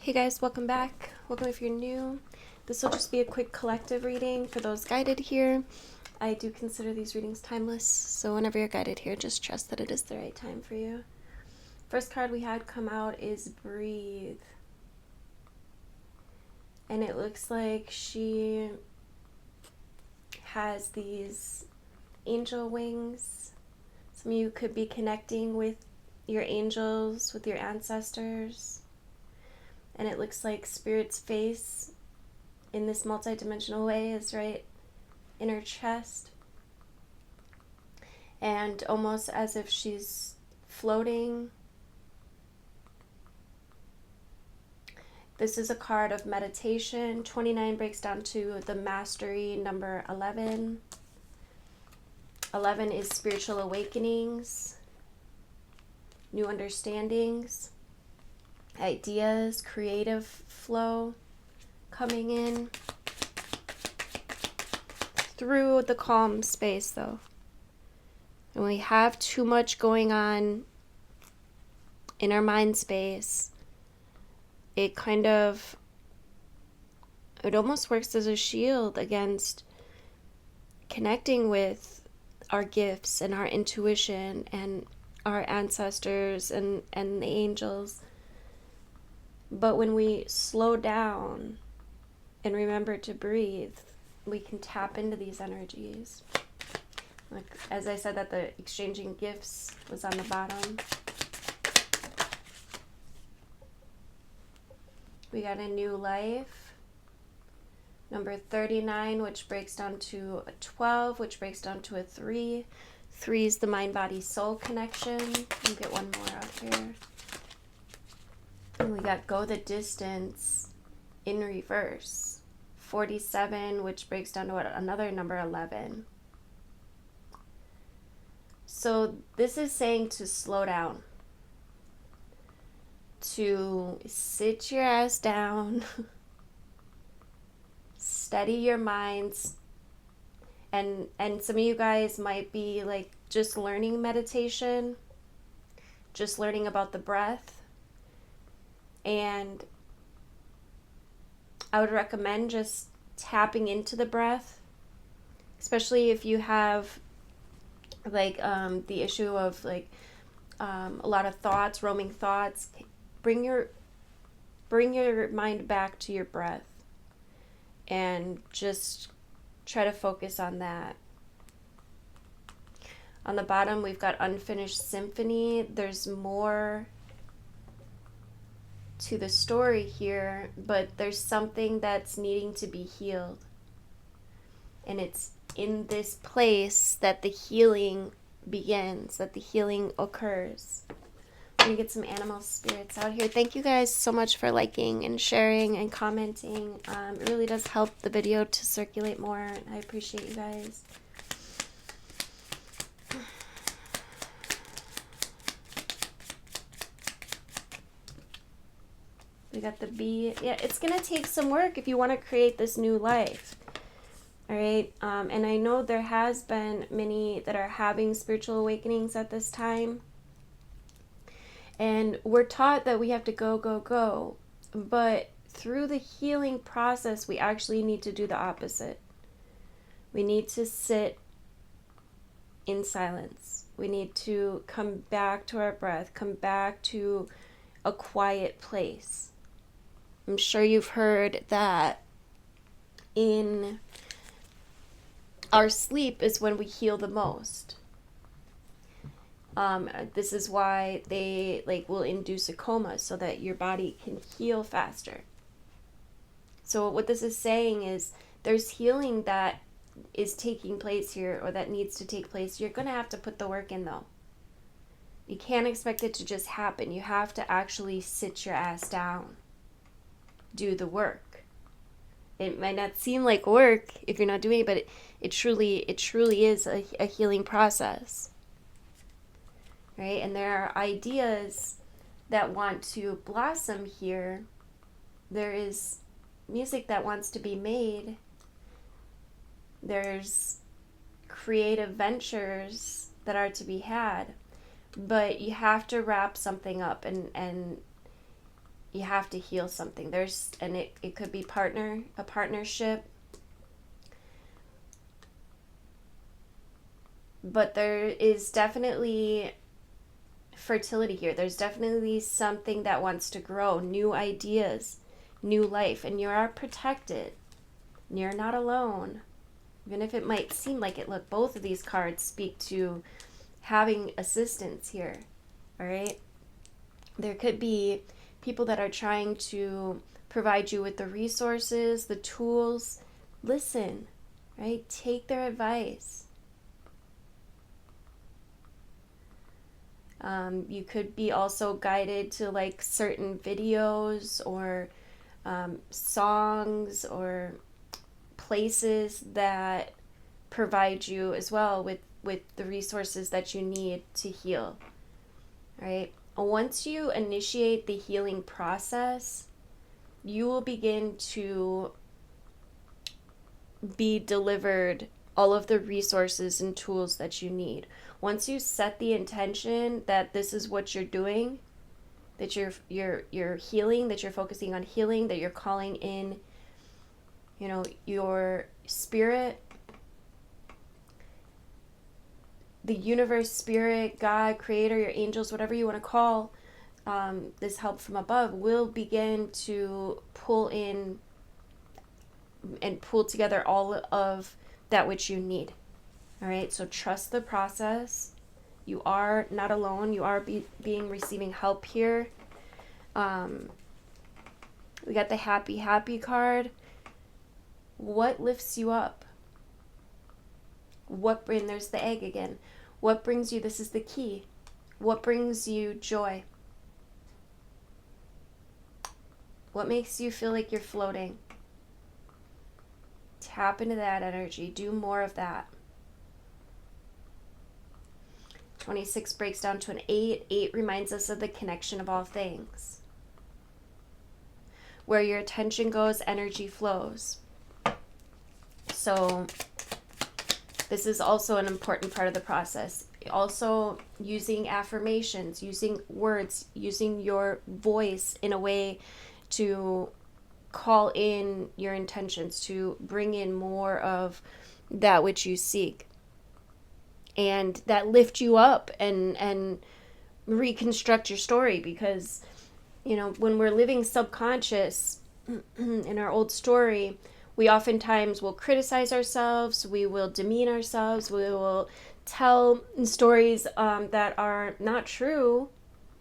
Hey guys, welcome back. Welcome if you're new. This will just be a quick collective reading for those guided here. I do consider these readings timeless, so whenever you're guided here, just trust that it is the right time for you. First card we had come out is Breathe. And it looks like she has these angel wings. Some of you could be connecting with your angels, with your ancestors. And it looks like Spirit's face in this multi-dimensional way is right in her chest. And almost as if she's floating. This is a card of meditation. 29 breaks down to the mastery number 11. 11 is spiritual awakenings, new understandings, ideas, creative flow coming in through the calm space though. And we have too much going on in our mind space. It almost works as a shield against connecting with our gifts and our intuition and our ancestors and the angels. But when we slow down and remember to breathe, we can tap into these energies. Like, as I said, that the exchanging gifts was on the bottom. We got a new life. Number 39, which breaks down to a 12, which breaks down to a 3. 3 is the mind-body-soul connection. Let me get one more out here. And we got Go the Distance in reverse. 47, which breaks down to another number 11. So this is saying to slow down. To sit your ass down. Steady your minds. And some of you guys might be like just learning meditation. Just learning about the breath. And I would recommend just tapping into the breath, especially if you have like the issue of like a lot of thoughts, roaming thoughts. Bring your mind back to your breath and just try to focus on that. On the bottom, we've got Unfinished Symphony. There's more to the story here, but there's something that's needing to be healed. And it's in this place that the healing begins, that the healing occurs. Let me get some animal spirits out here. Thank you guys so much for liking and sharing and commenting. It really does help the video to circulate more. I appreciate you guys. We got the bee. Yeah, it's going to take some work if you want to create this new life. All right. And I know there has been many that are having spiritual awakenings at this time. And we're taught that we have to go, go, go. But through the healing process, we actually need to do the opposite. We need to sit in silence. We need to come back to our breath, come back to a quiet place. I'm sure you've heard that in our sleep is when we heal the most. This is why they will induce a coma so that your body can heal faster. So what this is saying is there's healing that is taking place here, or that needs to take place. You're going to have to put the work in though. You can't expect it to just happen. You have to actually sit your ass down. Do the work. It might not seem like work if you're not doing it, but it truly is a healing process. Right? And there are ideas that want to blossom here. There is music that wants to be made. There's creative ventures that are to be had. But you have to wrap something up and You have to heal something. And it could be a partnership. But there is definitely fertility here. There's definitely something that wants to grow, new ideas, new life, and you are protected. You're not alone. Even if it might seem like it. Look, both of these cards speak to having assistance here. All right? There could be people that are trying to provide you with the resources, the tools. Listen, right? Take their advice. You could be also guided to like certain videos or songs or places that provide you as well with the resources that you need to heal, right? Once you initiate the healing process, you will begin to be delivered all of the resources and tools that you need. Once you set the intention that this is what you're doing, that you're healing, that you're focusing on healing, that you're calling in, your spirit, the universe, spirit, God, creator, your angels, whatever you want to call this help from above, will begin to pull in and pull together all of that which you need. All right, so trust the process. You are not alone. You are receiving help here. We got the happy card. What lifts you up? And there's the egg again. What brings you, this is the key. What brings you joy? What makes you feel like you're floating? Tap into that energy. Do more of that. 26 breaks down to an 8. 8 reminds us of the connection of all things. Where your attention goes, energy flows. So this is also an important part of the process. Also using affirmations, using words, using your voice in a way to call in your intentions, to bring in more of that which you seek. And that lift you up and reconstruct your story, because, when we're living subconscious in our old story, we oftentimes will criticize ourselves, we will demean ourselves, we will tell stories that are not true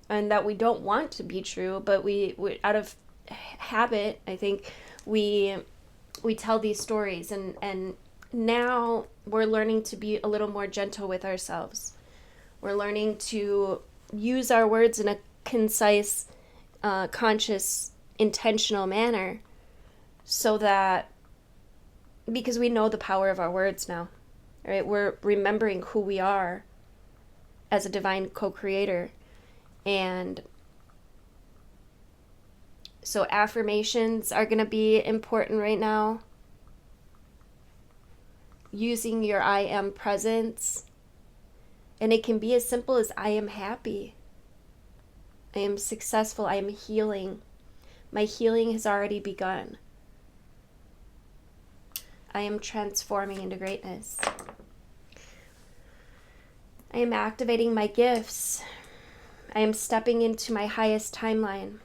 and that we don't want to be true, but we out of habit, I think, we tell these stories, and now we're learning to be a little more gentle with ourselves. We're learning to use our words in a concise, conscious, intentional manner, so that, because we know the power of our words now, right? We're remembering who we are as a divine co-creator. And so affirmations are going to be important right now. Using your I am presence. And it can be as simple as I am happy. I am successful. I am healing. My healing has already begun. I am transforming into greatness. I am activating my gifts. I am stepping into my highest timeline.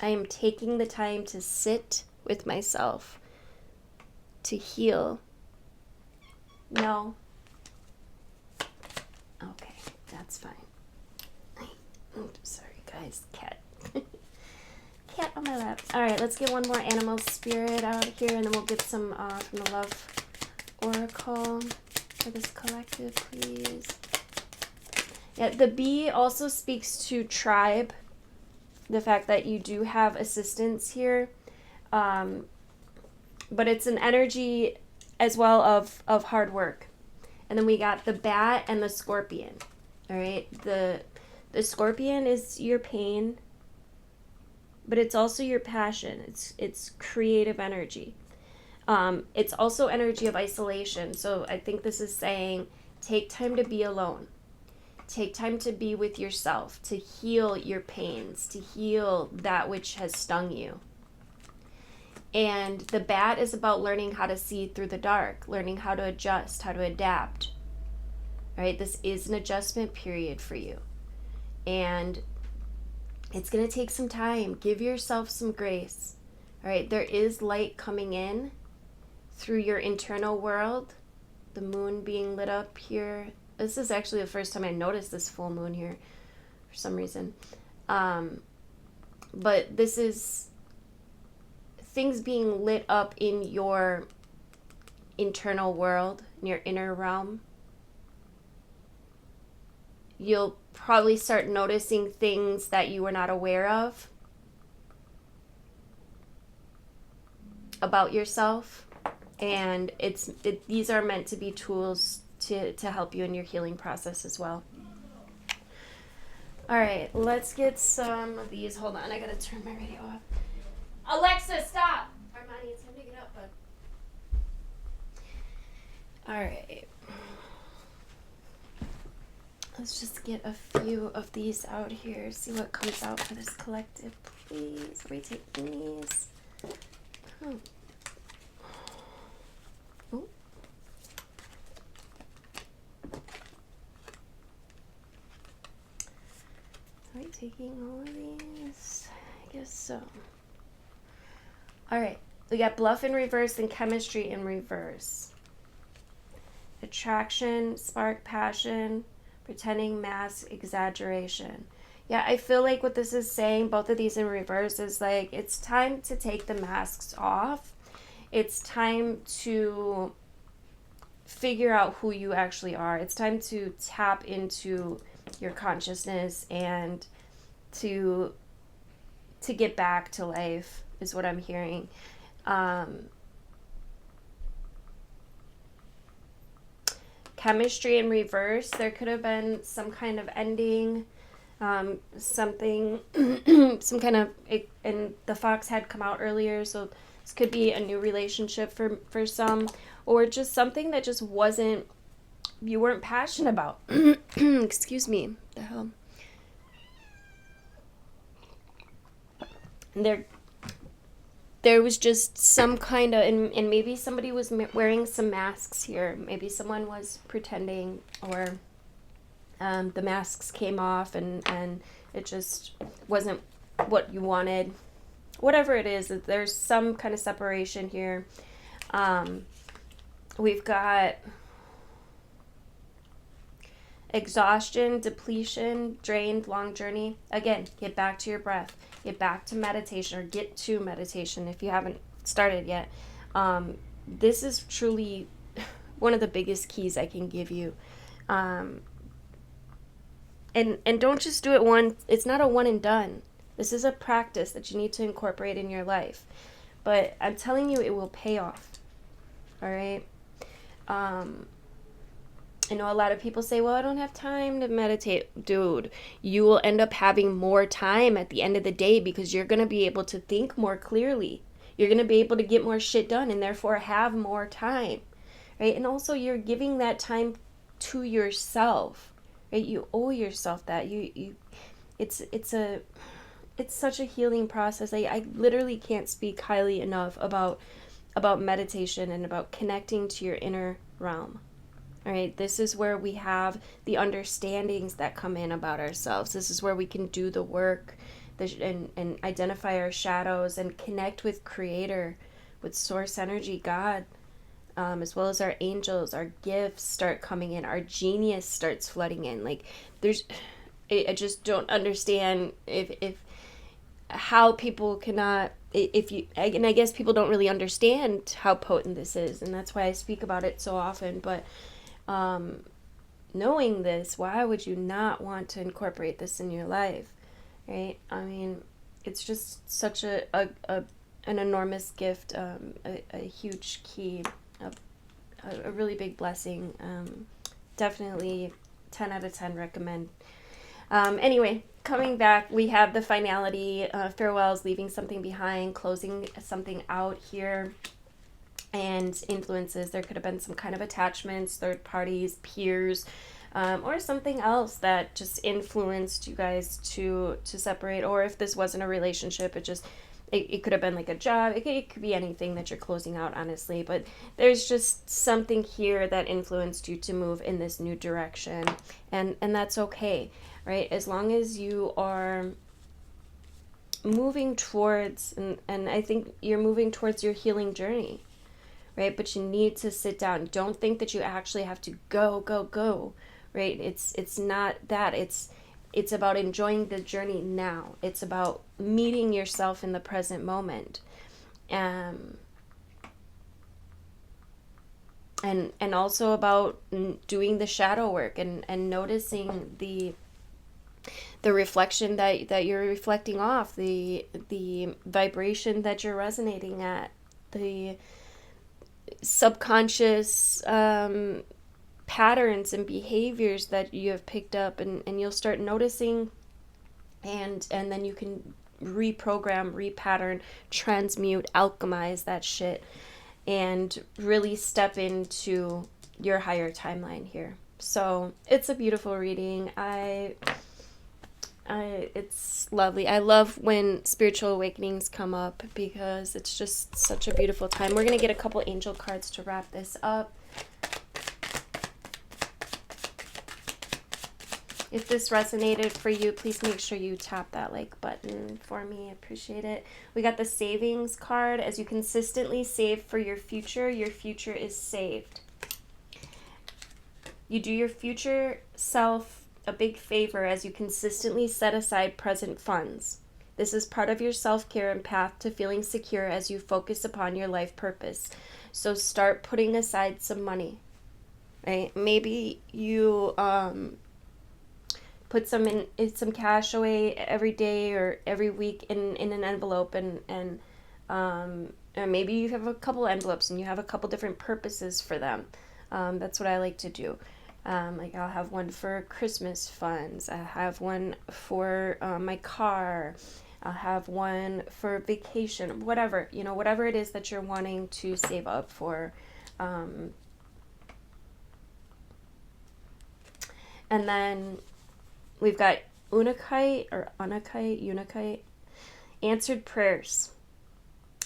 I am taking the time to sit with myself, to heal. No. Okay, that's fine. Sorry, guys. Cat. Cat on my lap. All right, let's get one more animal spirit out here, and then we'll get some from the Love Oracle for this collective, please. Yeah, the bee also speaks to tribe. The fact that you do have assistance here. But it's an energy as well of hard work. And then we got the bat and the scorpion. All right, the scorpion is your pain, but it's also your passion. It's creative energy. It's also energy of isolation. So I think this is saying, take time to be alone. Take time to be with yourself, to heal your pains, to heal that which has stung you. And the bat is about learning how to see through the dark, learning how to adjust, how to adapt. All right, this is an adjustment period for you. And it's going to take some time. Give yourself some grace. All right, there is light coming in through your internal world. The moon being lit up here. This is actually the first time I noticed this full moon here for some reason. But this is things being lit up in your internal world, in your inner realm. You'll probably start noticing things that you were not aware of about yourself. And these are meant to be tools to help you in your healing process as well. All right, let's get some of these. Hold on, I gotta turn my radio off. Alexa, stop! Armani, it's time to get up, bud. All right. Let's just get a few of these out here, see what comes out for this collective, please. Are we taking these? Oh. Oh. Are we taking all of these? I guess so. All right, we got bluff in reverse and chemistry in reverse. Attraction, spark, passion, pretending, mask, exaggeration. Yeah, I feel like what this is saying, both of these in reverse, is like it's time to take the masks off. It's time to figure out who you actually are. It's time to tap into your consciousness and to get back to life is what I'm hearing. Chemistry in reverse, there could have been some kind of ending, something, some kind of, and the fox had come out earlier, so this could be a new relationship for some, or just something that just wasn't, you weren't passionate about. Excuse me, the hell. And there was just some kind of, and maybe somebody was wearing some masks here. Maybe someone was pretending, or the masks came off and it just wasn't what you wanted. Whatever it is, there's some kind of separation here. We've got exhaustion, depletion, drained, long journey. Again, get back to your breath. Get back to meditation, or get to meditation if you haven't started yet. This is truly one of the biggest keys I can give you. And don't just do it once. It's not a one and done. This is a practice that you need to incorporate in your life. But I'm telling you, it will pay off. All right? I know a lot of people say, well, I don't have time to meditate. Dude, you will end up having more time at the end of the day because you're going to be able to think more clearly. You're going to be able to get more shit done and therefore have more time, right? And also you're giving that time to yourself, right? You owe yourself that. It's such a healing process. I literally can't speak highly enough about meditation and about connecting to your inner realm. All right, this is where we have the understandings that come in about ourselves. This is where we can do the work and identify our shadows and connect with Creator, with Source Energy, God, as well as our angels. Our gifts start coming in. Our genius starts flooding in. Like, I just don't understand if how people cannot, and I guess people don't really understand how potent this is, and that's why I speak about it so often. But knowing this, why would you not want to incorporate this in your life, right? I mean, it's just such an enormous gift, a huge key, a really big blessing. Definitely 10 out of 10 recommend. Anyway, coming back, we have the finality, farewells, leaving something behind, closing something out here. And influences, there could have been some kind of attachments, third parties, peers, or something else that just influenced you guys to separate. Or if this wasn't a relationship, it could have been like a job. It could be anything that you're closing out, honestly. But there's just something here that influenced you to move in this new direction. And that's okay, right? As long as you are moving towards, and I think you're moving towards your healing journey, right? But you need to sit down. Don't think that you actually have to go, right? It's not that. It's about enjoying the journey now. It's about meeting yourself in the present moment. And also about doing the shadow work and noticing the reflection that you're reflecting off, the vibration that you're resonating at, the subconscious patterns and behaviors that you have picked up, and you'll start noticing, and then you can reprogram, repattern, transmute, alchemize that shit, and really step into your higher timeline here. So it's a beautiful reading. It's lovely. I love when spiritual awakenings come up because it's just such a beautiful time. We're going to get a couple angel cards to wrap this up. If this resonated for you, please make sure you tap that like button for me. I appreciate it. We got the savings card. As you consistently save for your future is saved. You do your future self a big favor as you consistently set aside present funds. This is part of your self-care and path to feeling secure as you focus upon your life purpose. So start putting aside some money, right? Maybe you put some cash away every day or every week in an envelope, and maybe you have a couple envelopes and you have a couple different purposes for them. That's what I like to do. Like I'll have one for Christmas funds. I have one for my car. I'll have one for vacation, whatever it is that you're wanting to save up for. And then we've got Unakite, answered prayers.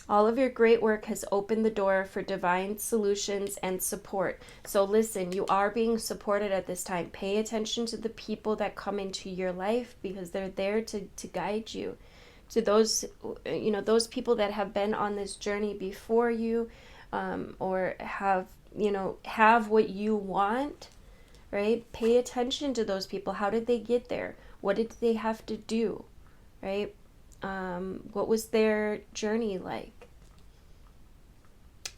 All of your great work has opened the door for divine solutions and support. So listen, you are being supported at this time. Pay attention to the people that come into your life because they're there to guide you. To those, those people that have been on this journey before you, or have what you want, right? Pay attention to those people. How did they get there? What did they have to do, right? What was their journey like?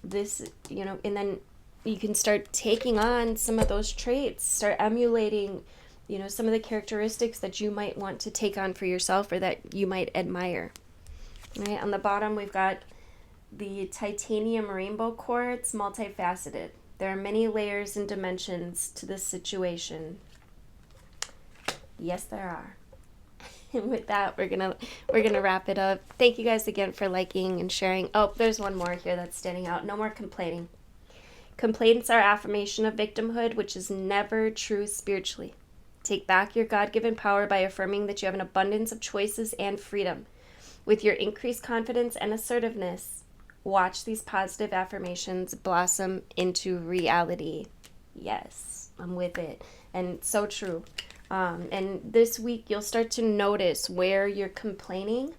This, and then you can start taking on some of those traits, start emulating, some of the characteristics that you might want to take on for yourself or that you might admire. Right? On the bottom, we've got the titanium rainbow quartz, multifaceted. There are many layers and dimensions to this situation. Yes, there are. And with that, we're gonna wrap it up. Thank you guys again for liking and sharing. Oh, there's one more here that's standing out. No more complaining. Complaints are affirmation of victimhood, which is never true spiritually. Take back your God-given power by affirming that you have an abundance of choices and freedom. With your increased confidence and assertiveness, watch these positive affirmations blossom into reality. Yes, I'm with it. And so true. And this week, you'll start to notice where you're complaining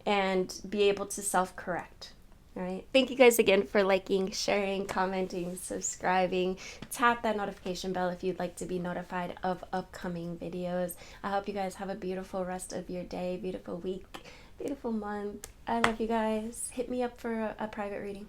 and be able to self-correct. All right. Thank you guys again for liking, sharing, commenting, subscribing. Tap that notification bell if you'd like to be notified of upcoming videos. I hope you guys have a beautiful rest of your day, beautiful week, beautiful month. I love you guys. Hit me up for a private reading.